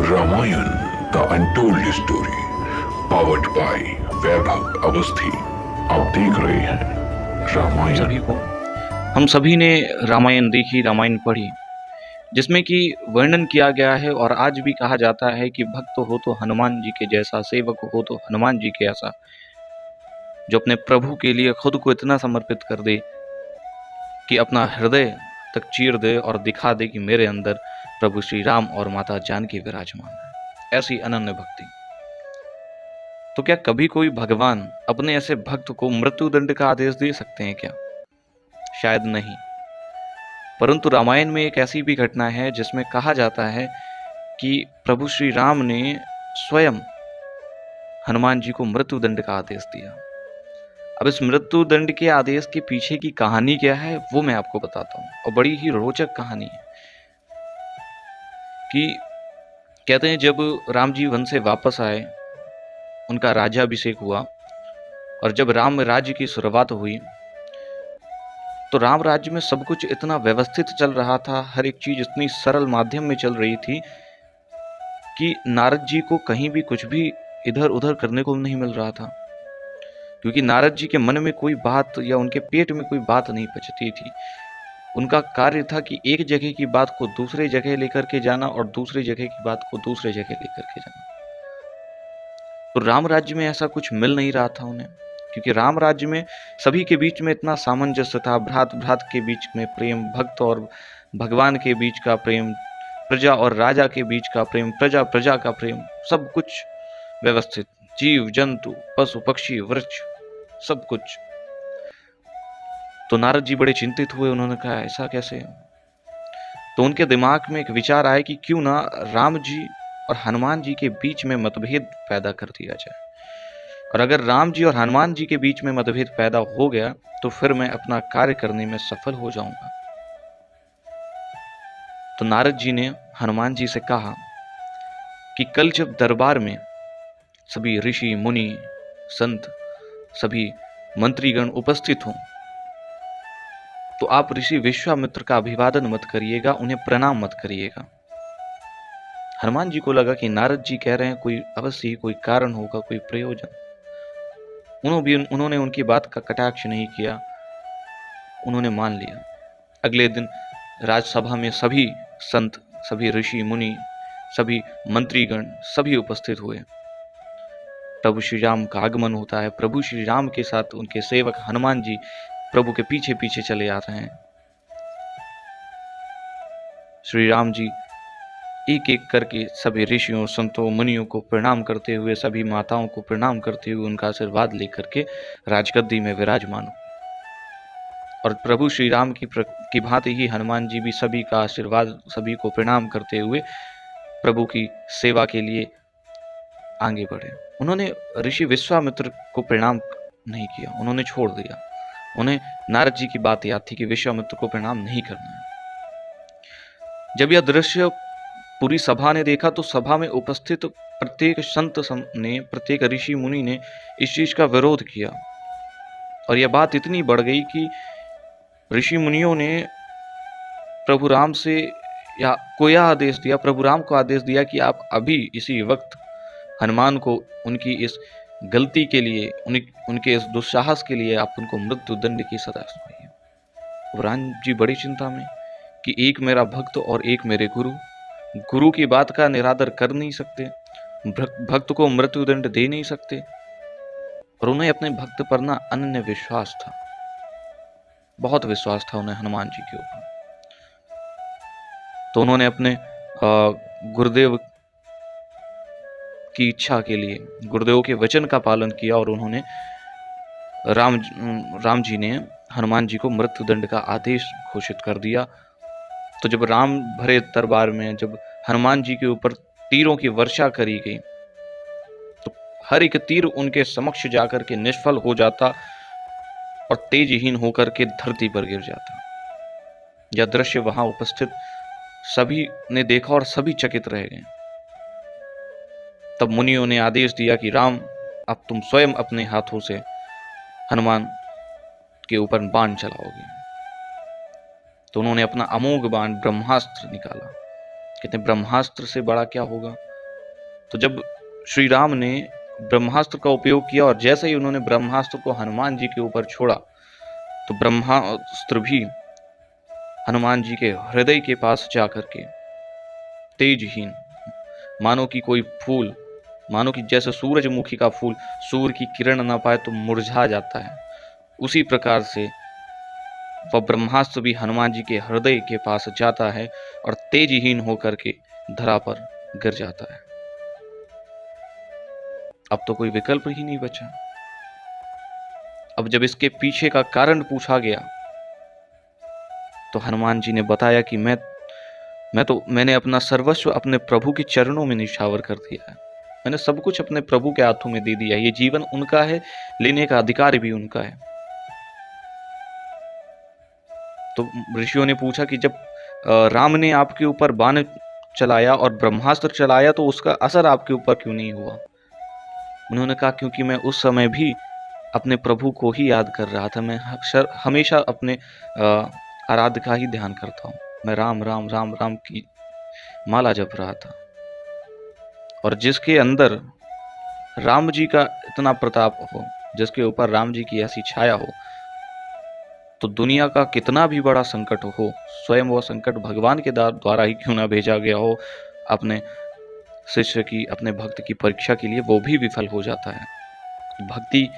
Ramayan the untold story powered by Vaibhav Awasthi. आप देख रहे हैं रामायण। सभी को हम सभी ने रामायण देखी, रामायण पढ़ी, जिसमें कि वर्णन किया गया है और आज भी कहा जाता है कि भक्त हो तो हनुमान जी के जैसा, सेवक हो तो हनुमान जी के ऐसा, जो अपने प्रभु के लिए खुद को इतना समर्पित कर दे कि अपना हृदय तक चीर दे और दिखा दे कि मेरे अंदर प्रभु श्री राम और माता जानकी विराजमान है। ऐसी अनन्य भक्ति। तो क्या कभी कोई भगवान अपने ऐसे भक्त को मृत्यु दंड का आदेश दे सकते हैं क्या? शायद नहीं। परंतु रामायण में एक ऐसी भी घटना है जिसमें कहा जाता है कि प्रभु श्री राम ने स्वयं हनुमान जी को मृत्यु दंड का आदेश दिया। अब इस मृत्यु दंड के आदेश के पीछे की कहानी क्या है वो मैं आपको बताता हूँ, और बड़ी ही रोचक कहानी है। कि कहते हैं जब राम जी वन से वापस आए, उनका राज्याभिषेक हुआ, और जब राम राज्य की शुरुआत हुई तो राम राज्य में सब कुछ इतना व्यवस्थित चल रहा था, हर एक चीज इतनी सरल माध्यम में चल रही थी कि नारद जी को कहीं भी कुछ भी इधर उधर करने को नहीं मिल रहा था, क्योंकि नारद जी के मन में कोई बात या उनके पेट में कोई बात नहीं पचती थी। उनका कार्य था कि एक जगह की बात को दूसरे जगह लेकर के जाना और दूसरी जगह की बात को दूसरे जगह लेकर के जाना। तो राम राज्य में ऐसा कुछ मिल नहीं रहा था उन्हें, क्योंकि राम राज्य में सभी के बीच में इतना सामंजस्य था, भ्रात भ्रात के बीच में प्रेम, भक्त और भगवान के बीच का प्रेम, प्रजा और राजा के बीच का प्रेम, प्रजा प्रजा का प्रेम, सब कुछ व्यवस्थित, जीव जंतु पशु पक्षी वृक्ष सब कुछ। तो नारद जी बड़े चिंतित हुए, उन्होंने कहा ऐसा कैसे? तो उनके दिमाग में एक विचार आया कि क्यों ना राम जी और हनुमान जी के बीच में मतभेद पैदा कर दिया जाए, और अगर राम जी और हनुमान जी के बीच में मतभेद पैदा हो गया तो फिर मैं अपना कार्य करने में सफल हो जाऊंगा। तो नारद जी ने हनुमान जी से कहा कि कल जब दरबार में सभी ऋषि मुनि संत सभी मंत्रीगण उपस्थित हों तो आप ऋषि विश्वामित्र का अभिवादन मत करिएगा, उन्हें प्रणाम मत करिएगा। हनुमान जी को लगा कि नारद जी कह रहे हैं कोई अवश्य ही कोई कारण होगा, कोई प्रयोजन। उन्होंने उनकी बात का कटाक्ष नहीं किया, उन्होंने मान लिया। अगले दिन राजसभा में सभी संत, सभी ऋषि मुनि, सभी मंत्रीगण सभी उपस्थित हुए। प्रभु श्री राम का आगमन होता है। प्रभु श्री राम के साथ उनके सेवक हनुमान जी प्रभु के पीछे पीछे चले आ रहे हैं। श्री राम जी एक एक करके सभी ऋषियों, संतों, मुनियों को प्रणाम करते हुए, सभी माताओं को प्रणाम करते हुए उनका आशीर्वाद लेकर के राजगद्दी में विराजमान हो। और प्रभु श्री राम की भांति ही हनुमान जी भी सभी का आशीर्वाद, सभी को प्रणाम करते हुए प्रभु की सेवा के लिए आगे बढ़े। उन्होंने ऋषि विश्वामित्र को प्रणाम नहीं किया, उन्होंने छोड़ दिया। उन्हें नारद जी की बात याद थी कि विश्वामित्र को प्रणाम नहीं करना है। जब यह दृश्य पूरी सभा ने देखा तो सभा में उपस्थित प्रत्येक संत ने, प्रत्येक ऋषि मुनि ने इस चीज का विरोध किया, और यह बात इतनी बढ़ गई कि ऋषि मुनियों ने प्रभु राम से यह आदेश दिया, प्रभु राम को आदेश दिया कि आप अभी इसी वक्त हनुमान को उनकी इस गलती के लिए, उनके इस दुस्साहस के लिए आप उनको मृत्यु दंड की सजा सुनाइए। और राम जी बड़ी चिंता में कि एक मेरा भक्त और एक मेरे गुरु की बात का निरादर कर नहीं सकते, भक्त को मृत्यु दंड दे नहीं सकते, और उन्हें अपने भक्त पर ना अनन्य विश्वास था, बहुत विश्वास था उन्हें हनुमान जी के ऊपर। तो उन्होंने अपने गुरुदेव की इच्छा के लिए, गुरुदेव के वचन का पालन किया, और उन्होंने राम जी ने हनुमान जी को मृत्यु दंड का आदेश घोषित कर दिया। तो जब राम भरे दरबार में जब हनुमान जी के ऊपर तीरों की वर्षा करी गई तो हर एक तीर उनके समक्ष जाकर के निष्फल हो जाता और तेजहीन होकर के धरती पर गिर जाता। यह दृश्य वहां उपस्थित सभी ने देखा और सभी चकित रह गए। तब मुनियों ने आदेश दिया कि राम, अब तुम स्वयं अपने हाथों से हनुमान के ऊपर बाण चलाओगे। तो उन्होंने अपना अमोघ बाण ब्रह्मास्त्र निकाला। कहते हैं ब्रह्मास्त्र से बड़ा क्या होगा, तो जब श्री राम ने ब्रह्मास्त्र का उपयोग किया और जैसे ही उन्होंने ब्रह्मास्त्र को हनुमान जी के ऊपर छोड़ा तो ब्रह्मास्त्र भी हनुमान जी के हृदय के पास जाकर के तेजहीन, मानो कि कोई फूल, मानो कि जैसे सूरजमुखी का फूल सूर्य की किरण ना पाए तो मुरझा जाता है, उसी प्रकार से वह ब्रह्मास्त्र भी हनुमान जी के हृदय के पास जाता है और तेजहीन होकर के धरा पर गिर जाता है। अब तो कोई विकल्प ही नहीं बचा। अब जब इसके पीछे का कारण पूछा गया तो हनुमान जी ने बताया कि मैंने अपना सर्वस्व अपने प्रभु के चरणों में निछावर कर दिया है। मैंने सब कुछ अपने प्रभु के हाथों में दे दिया है। ये जीवन उनका है, लेने का अधिकार भी उनका है। तो ऋषियों ने पूछा कि जब राम ने आपके ऊपर बाण चलाया और ब्रह्मास्त्र चलाया तो उसका असर आपके ऊपर क्यों नहीं हुआ? उन्होंने कहा क्योंकि मैं उस समय भी अपने प्रभु को ही याद कर रहा था। मैं हमेशा अपने आराध्य का ही ध्यान करता हूँ। मैं राम राम राम राम की माला जप रहा था। और जिसके अंदर राम जी का इतना प्रताप हो, जिसके ऊपर राम जी की ऐसी छाया हो, तो दुनिया का कितना भी बड़ा संकट हो, स्वयं वो संकट भगवान के द्वारा ही क्यों ना भेजा गया हो अपने शिष्य की, अपने भक्त की परीक्षा के लिए, वो भी विफल हो जाता है। भक्ति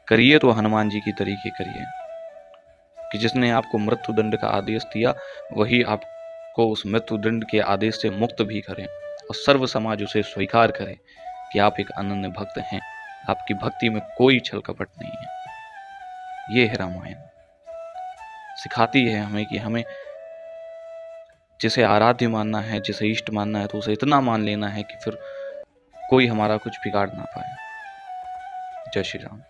करिए तो हनुमान जी की तरीके करिए कि जिसने आपको मृत्यु दंड का आदेश दिया वही आपको उस मृत्यु दंड के आदेश से मुक्त भी करे और सर्व समाज उसे स्वीकार करे कि आप एक अनन्य भक्त हैं, आपकी भक्ति में कोई छल कपट नहीं है। ये है रामायण। सिखाती है हमें कि हमें जिसे आराध्य मानना है, जिसे इष्ट मानना है, तो उसे इतना मान लेना है कि फिर कोई हमारा कुछ बिगाड़ ना पाए। जय श्री राम।